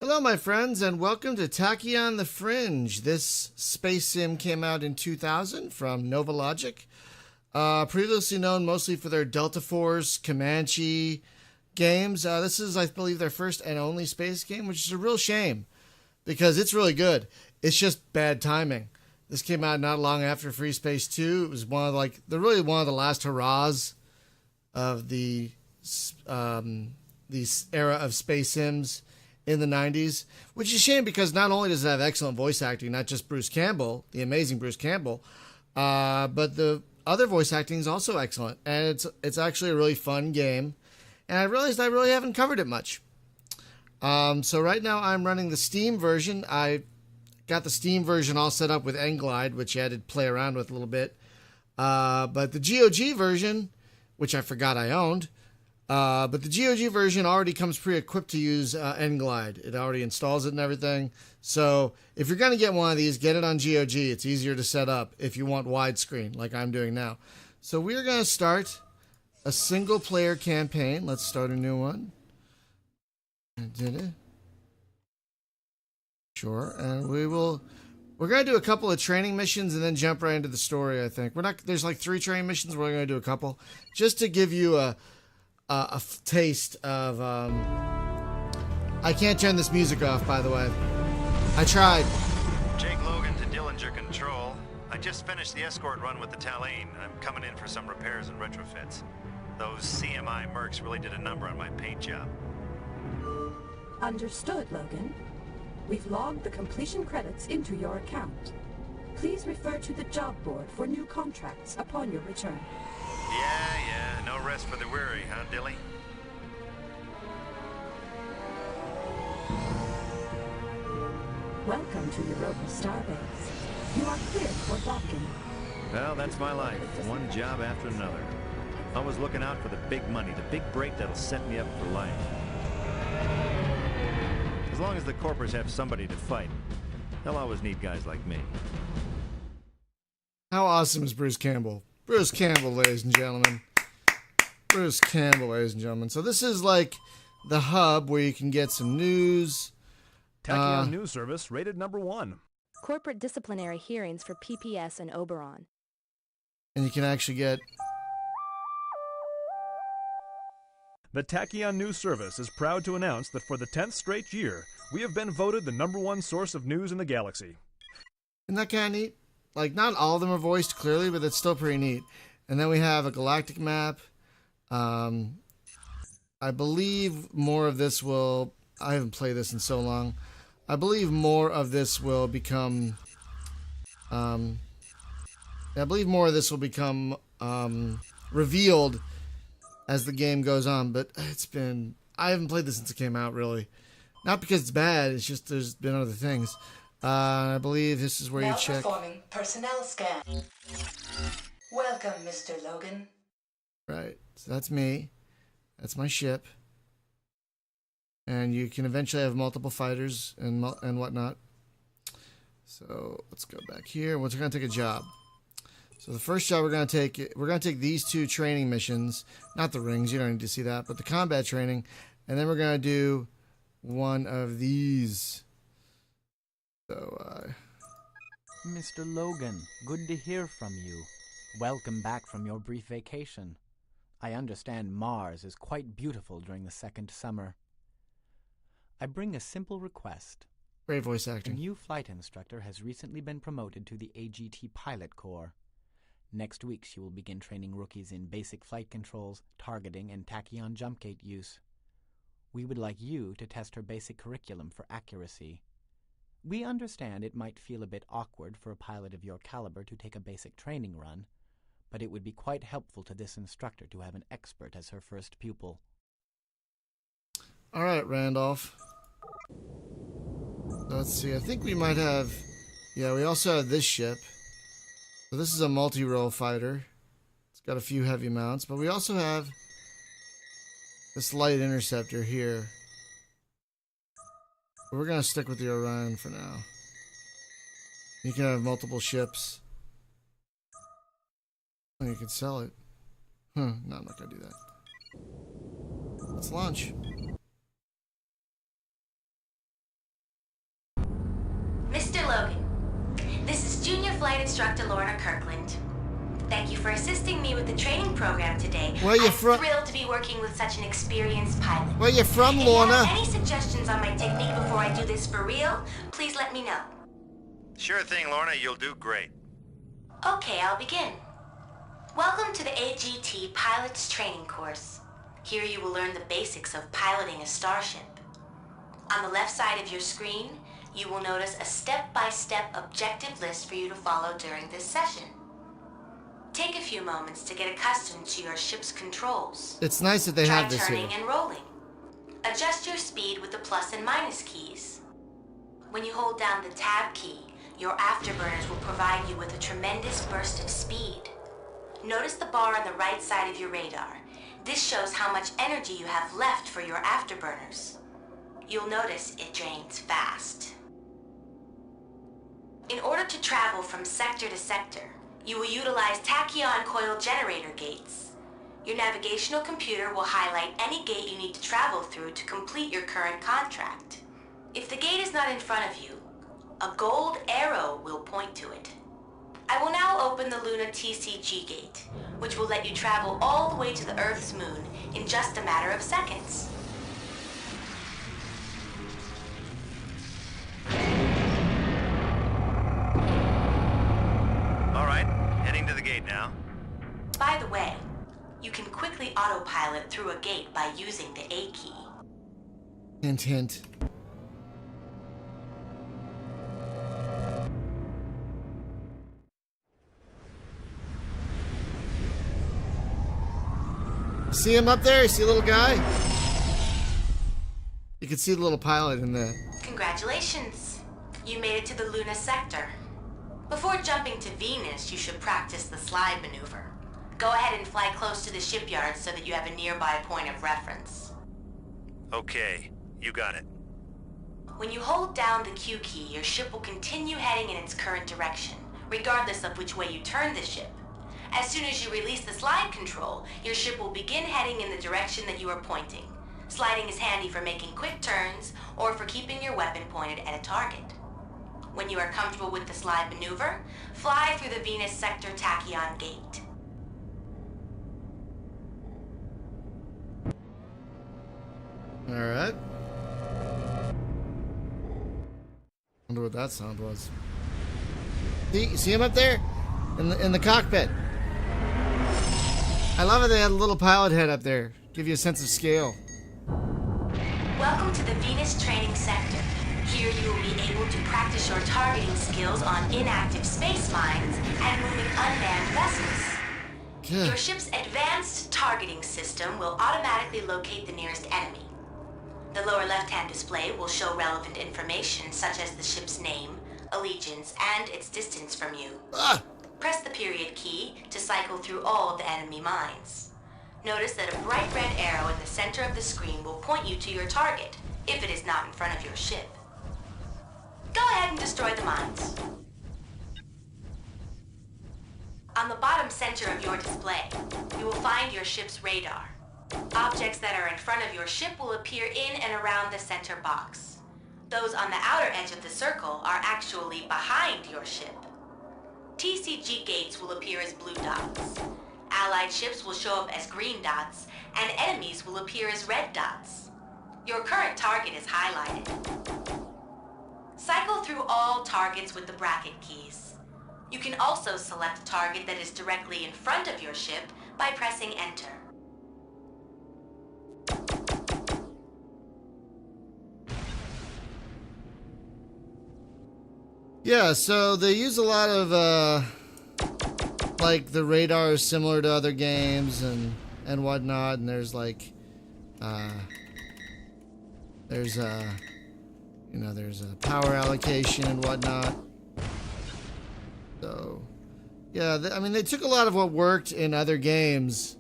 Hello, my friends, and welcome to Tachyon the Fringe. This space sim came out in 2000 from Novalogic, previously known mostly for their Delta Force, Comanche games. This is, I believe, their first and only space game, which is a real shame because it's really good. It's just bad timing. This came out not long after Free Space 2. It was one of one of the last hurrahs of the era of space sims in the 90s, which is a shame because not only does it have excellent voice acting, not just Bruce Campbell, the amazing Bruce Campbell, but the other voice acting is also excellent, and it's actually a really fun game. And I realized I really haven't covered it much. So right now I'm running the Steam version. I got the Steam version all set up with Nglide, which I had to play around with a little bit. But the GOG version, which I forgot I owned, but the GOG version already comes pre-equipped to use Nglide. It already installs it and everything. So if you're going to get one of these, get it on GOG. It's easier to set up if you want widescreen like I'm doing now. So we're going to start a single-player campaign. Let's start a new one. Did it? Sure. And we're going to do a couple of training missions and then jump right into the story, I think. There's like 3 training missions. We're going to do a couple just to give you a taste of I can't turn this music off, by the way. I tried. Jake Logan to Dillinger Control. I just finished the escort run with the Tachyon. I'm coming in for some repairs and retrofits. Those CMI mercs really did a number on my paint job. Understood, Logan. We've logged the completion credits into your account. Please refer to the job board for new contracts upon your return. Yeah, no rest for the weary, huh, Dilly? Welcome to Europa Starbase. You are cleared for docking. Well, that's my life. One job after another. Always looking out for the big money, the big break that'll set me up for life. As long as the corpers have somebody to fight, they'll always need guys like me. How awesome is Bruce Campbell? Bruce Campbell, ladies and gentlemen. Bruce Campbell, ladies and gentlemen. So this is like the hub where you can get some news. Tachyon News Service rated #1. Corporate disciplinary hearings for PPS and Oberon. And you can actually get... The Tachyon News Service is proud to announce that for the 10th straight year, we have been voted the #1 source of news in the galaxy. Isn't that kind of neat? Like, not all of them are voiced clearly, but it's still pretty neat. And then we have a galactic map. I believe more of this will... I haven't played this in so long. I believe more of this will become... I believe more of this will become revealed as the game goes on. But it's been... I haven't played this since it came out, really. Not because it's bad, it's just there's been other things. I believe this is where you check... Performing personnel scan. Welcome, Mr. Logan. Right, so that's me. That's my ship. And you can eventually have multiple fighters and whatnot. So let's go back here. We're going to take a job. So the first job we're going to take these 2 training missions. Not the rings, you don't need to see that, but the combat training. And then we're going to do one of these. So, Mr. Logan, good to hear from you. Welcome back from your brief vacation. I understand Mars is quite beautiful during the second summer. I bring a simple request. great voice A acting. new flight instructor has recently been promoted to the AGT Pilot Corps. Next week she will begin training rookies in basic flight controls, targeting, and tachyon jump gate use. We would like you to test her basic curriculum for accuracy. We understand it might feel a bit awkward for a pilot of your caliber to take a basic training run, but it would be quite helpful to this instructor to have an expert as her first pupil. All right, Randolph. Let's see. I think we might have... Yeah, we also have this ship. So this is a multi-role fighter. It's got a few heavy mounts, but we also have this light interceptor here. But we're going to stick with the Orion for now. You can have multiple ships. And you can sell it. No, I'm not going to do that. Let's launch. Flight Instructor Lorna Kirkland. Thank you for assisting me with the training program today. Where you I'm from? thrilled to be working with such an experienced pilot. Where you from, If Lorna? you have any suggestions on my technique before I do this for real, please let me know. Sure thing, Lorna. You'll do great. Okay, I'll begin. Welcome to the AGT Pilot's Training Course. Here you will learn the basics of piloting a starship. On the left side of your screen, you will notice a step-by-step objective list for you to follow during this session. Take a few moments to get accustomed to your ship's controls. It's nice that they Try have this here. turning and rolling. Adjust your speed with the plus and minus keys. When you hold down the tab key, your afterburners will provide you with a tremendous burst of speed. Notice the bar on the right side of your radar. This shows how much energy you have left for your afterburners. You'll notice it drains fast. In order to travel from sector to sector, you will utilize Tachyon coil generator gates. Your navigational computer will highlight any gate you need to travel through to complete your current contract. If the gate is not in front of you, a gold arrow will point to it. I will now open the Luna TCG gate, which will let you travel all the way to the Earth's moon in just a matter of seconds. All right, heading to the gate now. By the way, you can quickly autopilot through a gate by using the A key. Hint, hint. See him up there? You see a little guy? You can see the little pilot in the... Congratulations! You made it to the Luna sector. Before jumping to Venus, you should practice the slide maneuver. Go ahead and fly close to the shipyard so that you have a nearby point of reference. Okay, you got it. When you hold down the Q key, your ship will continue heading in its current direction, regardless of which way you turn the ship. As soon as you release the slide control, your ship will begin heading in the direction that you are pointing. Sliding is handy for making quick turns or for keeping your weapon pointed at a target. When you are comfortable with the slide maneuver, fly through the Venus Sector Tachyon gate. Alright. Wonder what that sound was. See him up there? In the cockpit. I love it they had a little pilot head up there. Give you a sense of scale. Welcome to the Venus Training Sector. Here you will be able to practice your targeting skills on inactive space mines and moving unmanned vessels. Good. Your ship's advanced targeting system will automatically locate the nearest enemy. The lower left-hand display will show relevant information such as the ship's name, allegiance, and its distance from you. Press the period key to cycle through all of the enemy mines. Notice that a bright red arrow in the center of the screen will point you to your target, if it is not in front of your ship. Go ahead and destroy the mines. On the bottom center of your display, you will find your ship's radar. Objects that are in front of your ship will appear in and around the center box. Those on the outer edge of the circle are actually behind your ship. TCG gates will appear as blue dots. Allied ships will show up as green dots, and enemies will appear as red dots. Your current target is highlighted. Cycle through all targets with the bracket keys. You can also select a target that is directly in front of your ship by pressing Enter. Yeah, so they use a lot of, like, the radar is similar to other games and whatnot, and there's, like, there's a power allocation and whatnot. So, yeah, I mean, they took a lot of what worked in other games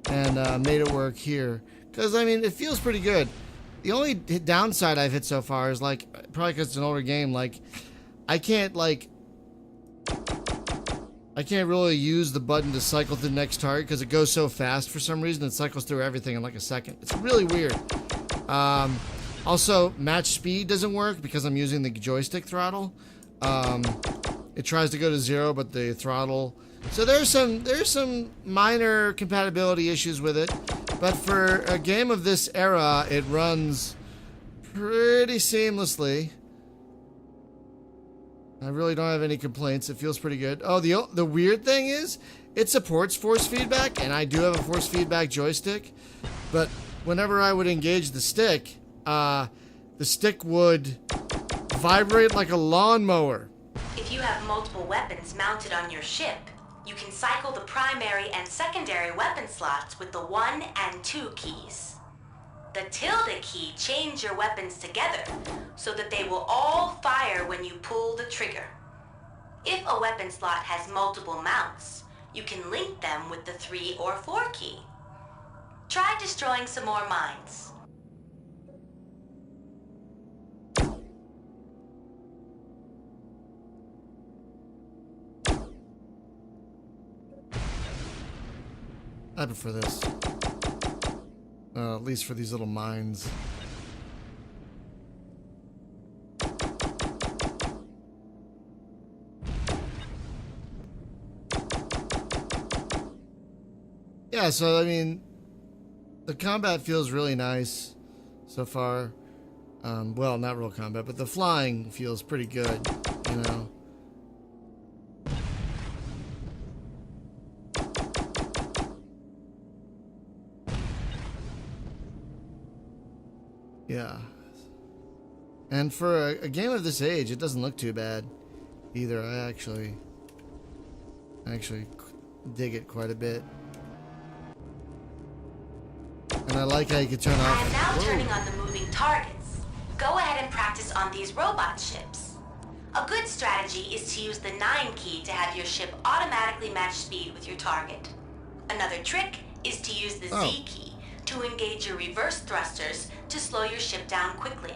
and made it work here. Because, I mean, it feels pretty good. The only downside I've hit so far is, like, probably because it's an older game, like, I can't really use the button to cycle to the next target because it goes so fast for some reason. It cycles through everything in like a second. It's really weird. Also, match speed doesn't work because I'm using the joystick throttle. it tries to go to 0, but the throttle. So there's some minor compatibility issues with it, but for a game of this era, it runs pretty seamlessly. I really don't have any complaints. It feels pretty good. Oh, the weird thing is, it supports force feedback, and I do have a force feedback joystick, but whenever I would engage the stick would vibrate like a lawnmower. If you have multiple weapons mounted on your ship, you can cycle the primary and secondary weapon slots with the 1 and 2 keys. The tilde key chains your weapons together so that they will all fire when you pull the trigger. If a weapon slot has multiple mounts, you can link them with the 3 or 4 key. Try destroying some more mines. I prefer this. At least for these little mines. Yeah, so I mean, the combat feels really nice so far. Well, not real combat, but the flying feels pretty good, you know. Yeah. And for a game of this age, it doesn't look too bad either. I actually dig it quite a bit. And I like how you can turn off. I am now turning on the moving targets. Go ahead and practice on these robot ships. A good strategy is to use the 9 key to have your ship automatically match speed with your target. Another trick is to use the Z key to engage your reverse thrusters to slow your ship down quickly.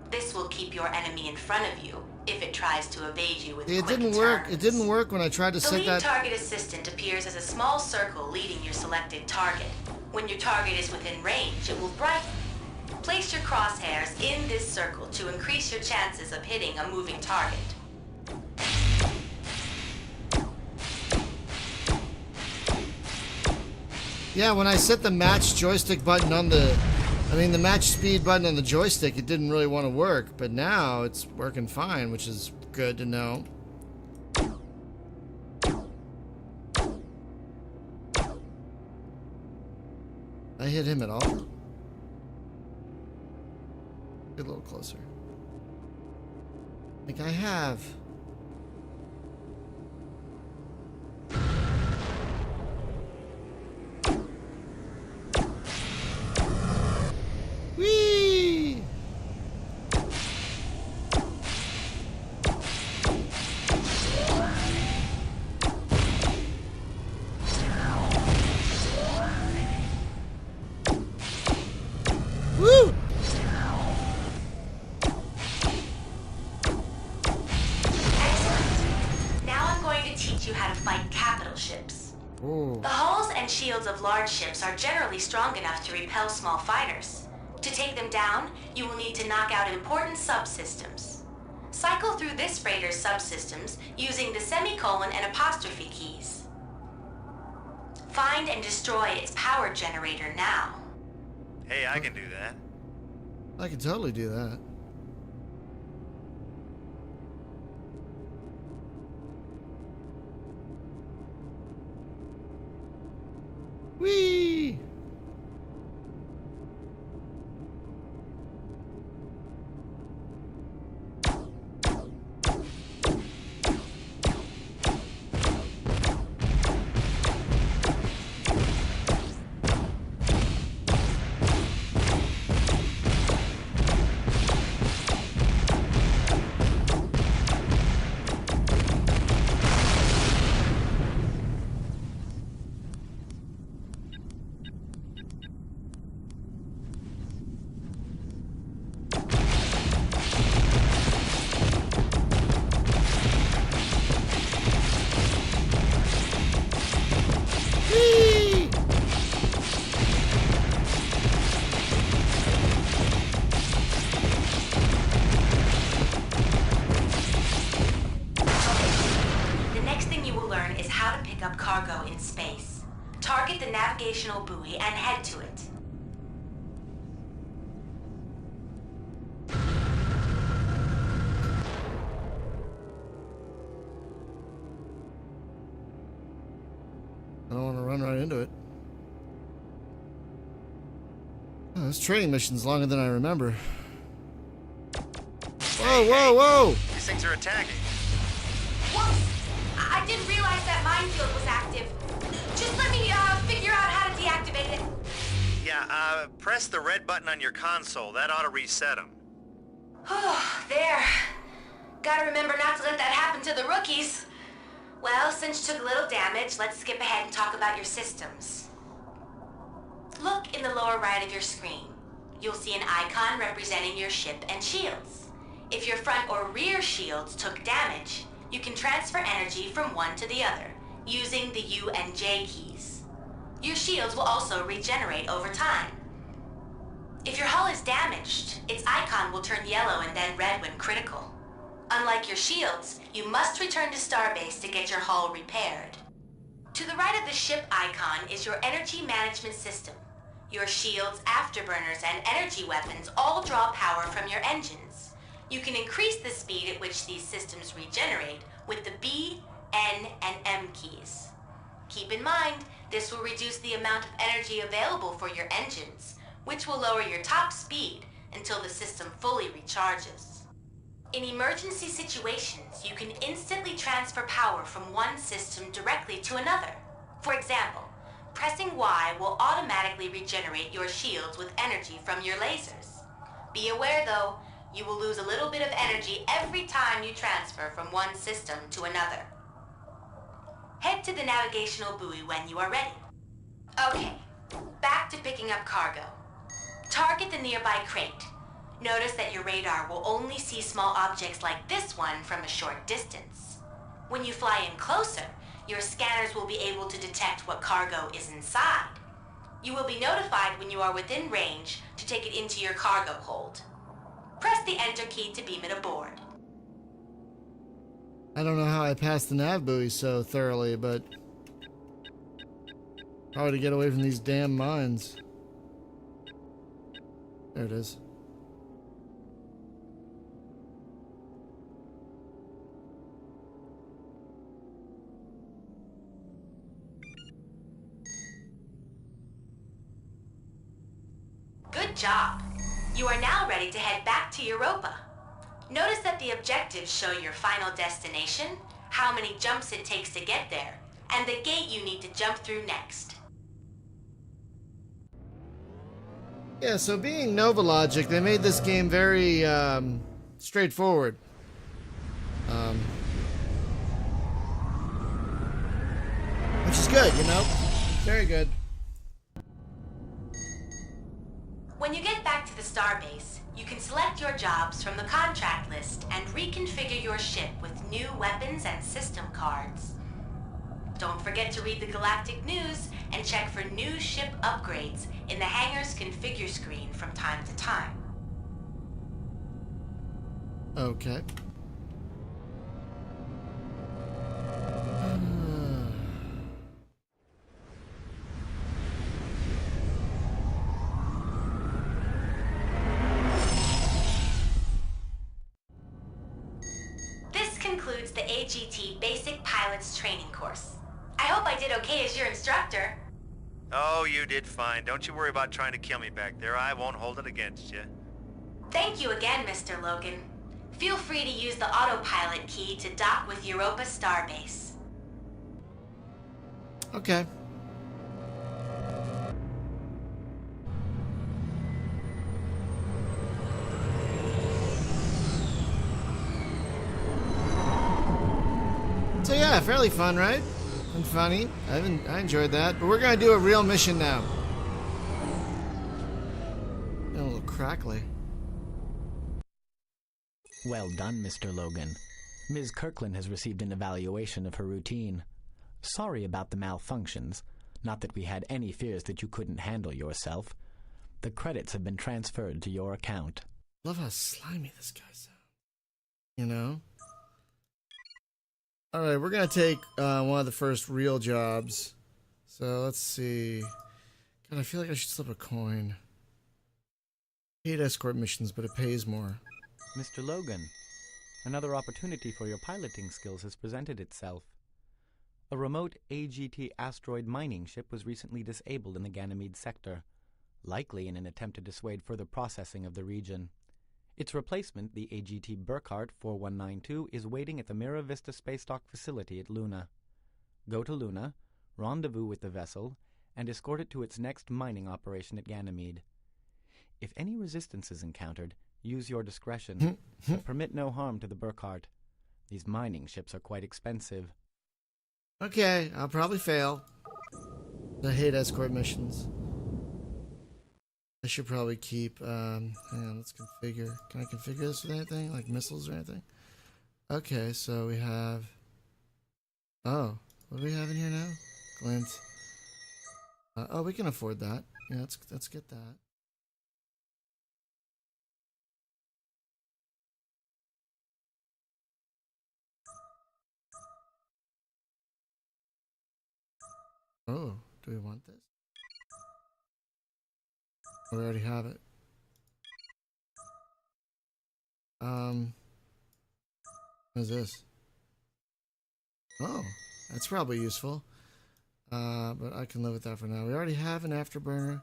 This will keep your enemy in front of you if it tries to evade you with quick turns. It didn't work when I tried to set that. The lead target assistant appears as a small circle leading your selected target. When your target is within range, it will brighten. Place your crosshairs in this circle to increase your chances of hitting a moving target. Yeah, when I set the match joystick button on the match speed button on the joystick, it didn't really want to work, but now it's working fine, which is good to know. I hit him at all? Get a little closer. Like I have. Whee! Woo! You how to fight capital ships. Ooh. The hulls and shields of large ships are generally strong enough to repel small fighters. To take them down, you will need to knock out important subsystems. Cycle through this freighter's subsystems using the semicolon and apostrophe keys. Find and destroy its power generator now. Hey, I can do that. I can totally do that. Whee! navigational buoy and head to it. I don't want to run right into it. Oh, this training mission's longer than I remember. Whoa, whoa, whoa! These things are attacking. Whoops! I didn't realize that minefield was active. Just let me figure out how to deactivate it. Yeah, press the red button on your console. That ought to reset them. There. Gotta remember not to let that happen to the rookies. Well, since you took a little damage, let's skip ahead and talk about your systems. Look in the lower right of your screen. You'll see an icon representing your ship and shields. If your front or rear shields took damage, you can transfer energy from one to the other using the U and J keys. Your shields will also regenerate over time. If your hull is damaged, its icon will turn yellow and then red when critical. Unlike your shields, you must return to Starbase to get your hull repaired. To the right of the ship icon is your energy management system. Your shields, afterburners, and energy weapons all draw power from your engines. You can increase the speed at which these systems regenerate with the B, N, and M keys. Keep in mind, this will reduce the amount of energy available for your engines, which will lower your top speed until the system fully recharges. In emergency situations, you can instantly transfer power from one system directly to another. For example, pressing Y will automatically regenerate your shields with energy from your lasers. Be aware though, you will lose a little bit of energy every time you transfer from one system to another. Head to the navigational buoy when you are ready. Okay, back to picking up cargo. Target the nearby crate. Notice that your radar will only see small objects like this one from a short distance. When you fly in closer, your scanners will be able to detect what cargo is inside. You will be notified when you are within range to take it into your cargo hold. Press the Enter key to beam it aboard. I don't know how I passed the nav buoy so thoroughly, but probably to get away from these damn mines. There it is. Good job. You are now ready to head back to Europa. Notice that the objectives show your final destination, how many jumps it takes to get there, and the gate you need to jump through next. Yeah, so being Novalogic, they made this game very straightforward. Which is good, you know? Very good. When you get back to the starbase, you can select your jobs from the contract list and reconfigure your ship with new weapons and system cards. Don't forget to read the galactic news and check for new ship upgrades in the hangar's configure screen from time to time. Okay. This concludes the AGT Basic Pilots Training course. I hope I did okay as your instructor. Oh, you did fine. Don't you worry about trying to kill me back there. I won't hold it against you. Thank you again, Mr. Logan. Feel free to use the autopilot key to dock with Europa Starbase. Okay. So yeah, fairly fun, right? And funny. I enjoyed that. But we're gonna do a real mission now. A little crackly. Well done, Mr. Logan. Ms. Kirkland has received an evaluation of her routine. Sorry about the malfunctions. Not that we had any fears that you couldn't handle yourself. The credits have been transferred to your account. Love how slimy this guy sounds. You know? Alright, we're gonna take one of the first real jobs. So let's see. God, I feel like I should slip a coin. I hate escort missions, but it pays more. Mr. Logan, another opportunity for your piloting skills has presented itself. A remote AGT asteroid mining ship was recently disabled in the Ganymede sector, likely in an attempt to dissuade further processing of the region. Its replacement, the AGT Burkhardt 4192, is waiting at the Mira Vista Space Dock facility at Luna. Go to Luna, rendezvous with the vessel, and escort it to its next mining operation at Ganymede. If any resistance is encountered, use your discretion, but permit no harm to the Burkhardt. These mining ships are quite expensive. Okay, I'll probably fail. I hate escort missions. I should probably keep, hang on, let's configure. Can I configure this with anything? Like missiles or anything? Okay, so we have, oh, what do we have in here now? Glint. Oh, we can afford that. Yeah, let's get that. Oh, do we want this? We already have it. What is this? Oh, that's probably useful. But I can live with that for now. We already have an afterburner.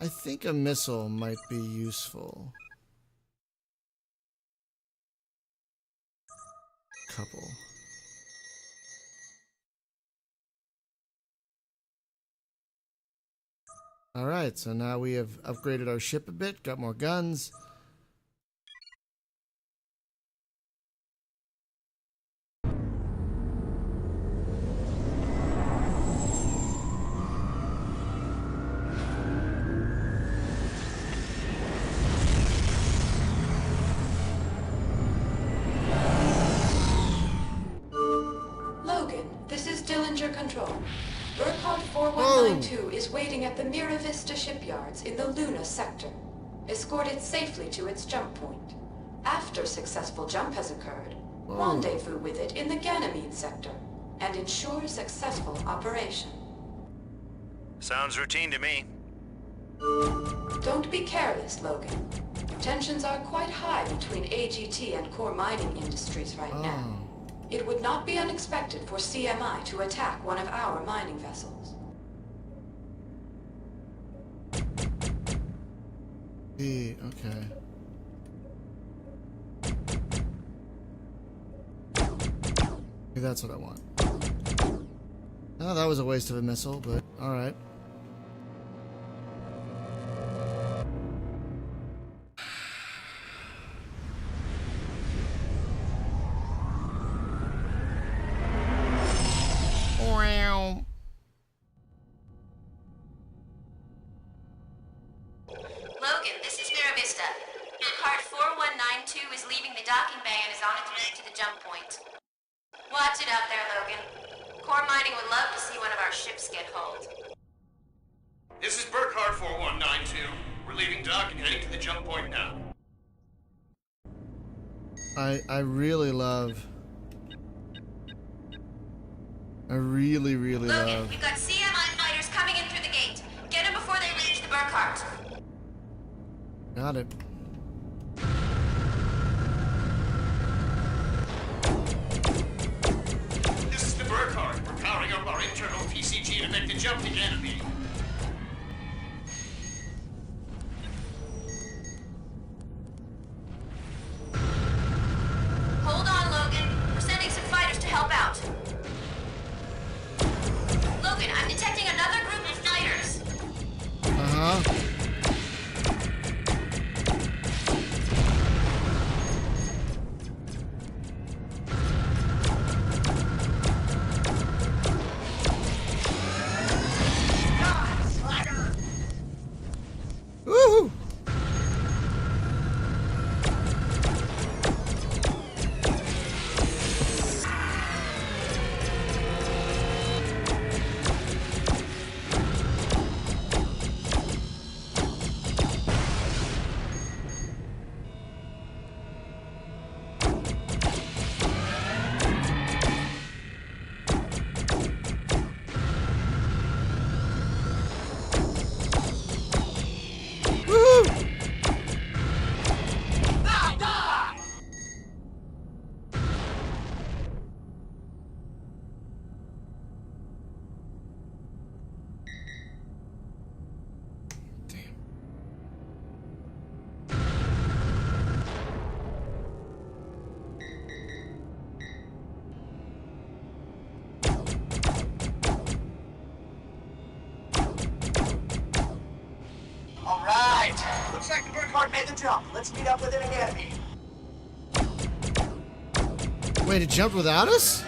I think a missile might be useful. Couple. Alright, so now we have upgraded our ship a bit, got more guns. Logan, this is Dillinger Control. Burkhardt 4192 is waiting at the Mira Vista shipyards in the Luna sector. Escort it safely to its jump point. After successful jump has occurred, rendezvous with it in the Ganymede sector and ensure successful operation. Sounds routine to me. Don't be careless, Logan. Tensions are quite high between AGT and core mining industries right now. It would not be unexpected for CMI to attack one of our mining vessels. Okay. Maybe that's what I want. Oh, that was a waste of a missile, but alright. Logan, this is Mira Vista. Card 4192 is leaving the docking bay and is on its way to the jump point. Watch it out there, Logan. Core mining would love to see one of our ships get hulled. This is Burkhardt 4192. We're leaving dock and heading to the jump point now. I really love... I really Logan, love... we've got CMI fighters coming in through the gate. Get them before they reach the Burkhardt. Got it. This is the Burkhardt. We're powering up our internal PCG to make the jump to Ganymede. Hold on, Logan. We're sending some fighters to help out. Logan, I'm detecting another group of fighters. Uh-huh. made the jump. Let's meet up with an academy. Wait, it jumped without us?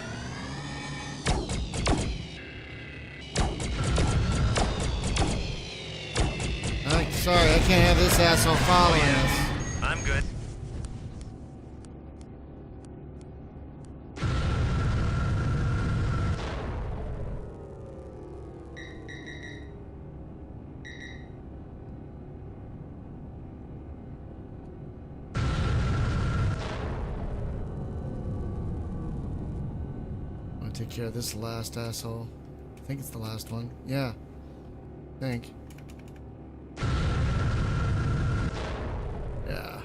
Sorry, I can't have this asshole following us. I'm good. I'm gonna take care of this last asshole. I think it's the last one. Yeah. I think. Yeah.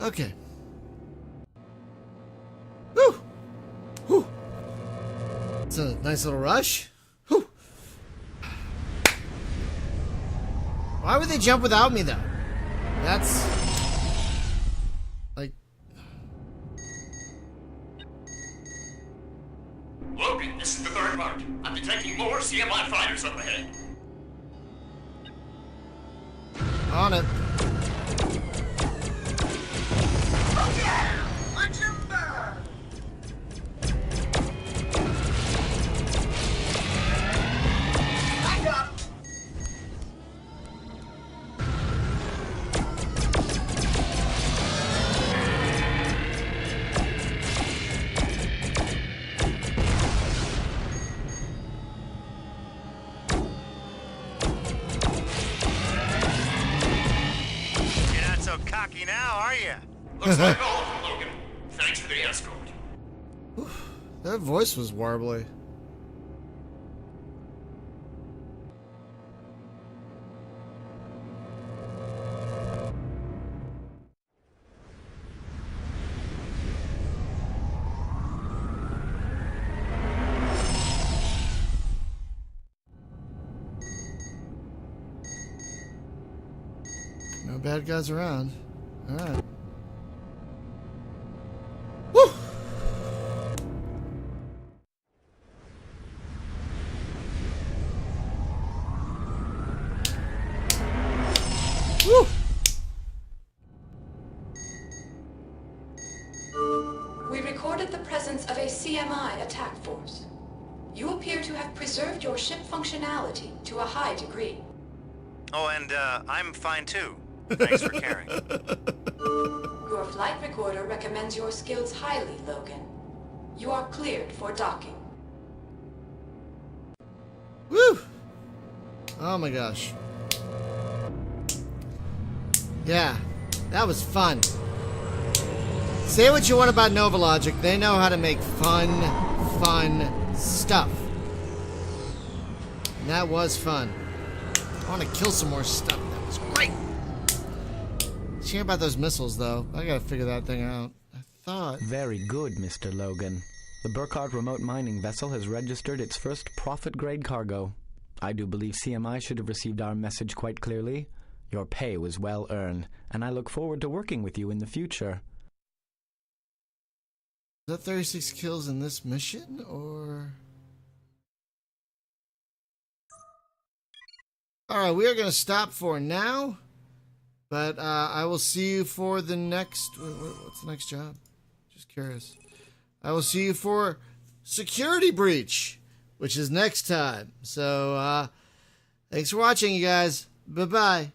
Okay. Woo! Whew. It's a nice little rush. Whew. Why would they jump without me, though? That's... like... Logan, this is the third part. I'm detecting more CMI fighters up ahead. On it. Cocky now, are you? Looks like all of them, Logan. Thanks for the escort. Oof, that voice was warbly. No bad guys around. All right. Woo! Woo! We recorded the presence of a CMI attack force. You appear to have preserved your ship functionality to a high degree. Oh, and I'm fine too. Thanks for caring. Your flight recorder recommends your skills highly, Logan. You are cleared for docking. Woo! Oh my gosh. Yeah, that was fun. Say what you want about Novalogic. They know how to make fun stuff. And that was fun. I want to kill some more stuff. That was great. Shame about those missiles, though. I gotta figure that thing out. I thought... Very good, Mr. Logan. The Burkhardt remote mining vessel has registered its first profit-grade cargo. I do believe CMI should have received our message quite clearly. Your pay was well earned, and I look forward to working with you in the future. Is that 36 kills in this mission, or... Alright, we are going to stop for now. But I will see you for the next... What's the next job? Just curious. I will see you for Security Breach, which is next time. So, thanks for watching, you guys. Bye-bye.